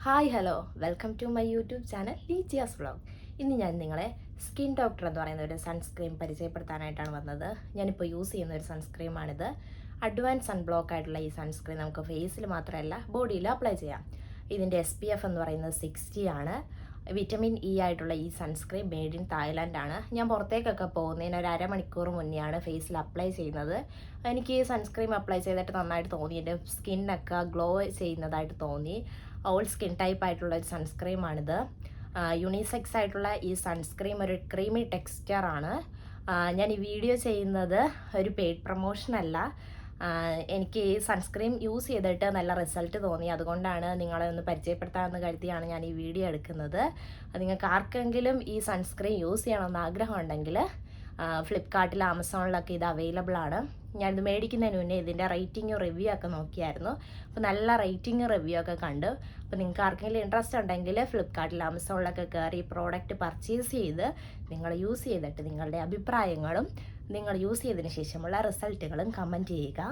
Hi hello welcome to my YouTube channel ലീജിയാസ് vlog. ഇന്ന് ഞാൻ നിങ്ങളെ സ്കിൻ ഡോക്ടർ എന്ന് പറയുന്ന ഒരു സൺസ്ക്രീം പരിചയപ്പെടുത്താനായിട്ടാണ് വന്നത്. ഞാനിപ്പോൾ യൂസ് ചെയ്യുന്ന ഒരു സൺസ്ക്രീമാണിത്. അഡ്വാൻസ് സൺബ്ലോക്ക് ആയിട്ടുള്ള ഈ സൺസ്ക്രീൻ നമുക്ക് ഫേസിൽ മാത്രമല്ല ബോഡിയിൽ അപ്ലൈ ചെയ്യാം. ഇതിൻ്റെ SPF എന്ന് പറയുന്നത് 60 ആണ്. വിറ്റമിൻ ഇ ആയിട്ടുള്ള ഈ സൺസ്ക്രീൻ മെയ്ഡ് ഇൻ തായ്ലാൻഡ് ആണ്. ഞാൻ പുറത്തേക്കൊക്കെ പോകുന്നതിന് ഒരു അരമണിക്കൂർ മുന്നെയാണ് ഫേസിൽ അപ്ലൈ ചെയ്യുന്നത്. എനിക്ക് ഈ സൺസ്ക്രീം അപ്ലൈ ചെയ്തിട്ട് നന്നായിട്ട് തോന്നി. എൻ്റെ സ്കിന്നൊക്കെ ഗ്ലോ ചെയ്യുന്നതായിട്ട് തോന്നി. ഓൾ സ്കിൻ ടൈപ്പ് ആയിട്ടുള്ള ഒരു സൺസ്ക്രീമാണിത്. യൂണിസെക്സ് ആയിട്ടുള്ള ഈ സൺസ്ക്രീം ഒരു ക്രീമി ടെക്സ്ചറാണ്. ഞാൻ ഈ വീഡിയോ ചെയ്യുന്നത് ഒരു പെയ്ഡ് പ്രൊമോഷൻ അല്ല. എനിക്ക് ഈ സൺസ്ക്രീം യൂസ് ചെയ്തിട്ട് നല്ല റിസൾട്ട് തോന്നി. അതുകൊണ്ടാണ് നിങ്ങളെ ഒന്ന് പരിചയപ്പെടുത്താമെന്ന് കരുതിയാണ് ഞാൻ ഈ വീഡിയോ എടുക്കുന്നത്. നിങ്ങൾക്ക് ആർക്കെങ്കിലും ഈ സൺസ്ക്രീം യൂസ് ചെയ്യണമെന്ന് ആഗ്രഹമുണ്ടെങ്കിൽ ഫ്ലിപ്കാർട്ടിൽ ആമസോണിലൊക്കെ ഇത് അവൈലബിൾ ആണ്. ഞാനിത് മേടിക്കുന്നതിന് മുന്നേ ഇതിൻ്റെ റേറ്റിംഗ് റിവ്യൂ ഒക്കെ നോക്കിയായിരുന്നു. അപ്പോൾ നല്ല റേറ്റിംഗ് റിവ്യൂ ഒക്കെ കണ്ടു. അപ്പോൾ നിങ്ങൾക്ക് ആർക്കെങ്കിലും ഇൻട്രസ്റ്റ് ഉണ്ടെങ്കിൽ ഫ്ലിപ്കാർട്ടിൽ ആമസോണിലൊക്കെ കയറി ഈ പ്രോഡക്റ്റ് പർച്ചേസ് ചെയ്ത് നിങ്ങൾ യൂസ് ചെയ്തിട്ട് നിങ്ങളുടെ അഭിപ്രായങ്ങളും നിങ്ങൾ യൂസ് ചെയ്തതിന് ശേഷമുള്ള റിസൾട്ടുകളും കമൻറ്റ് ചെയ്യുക.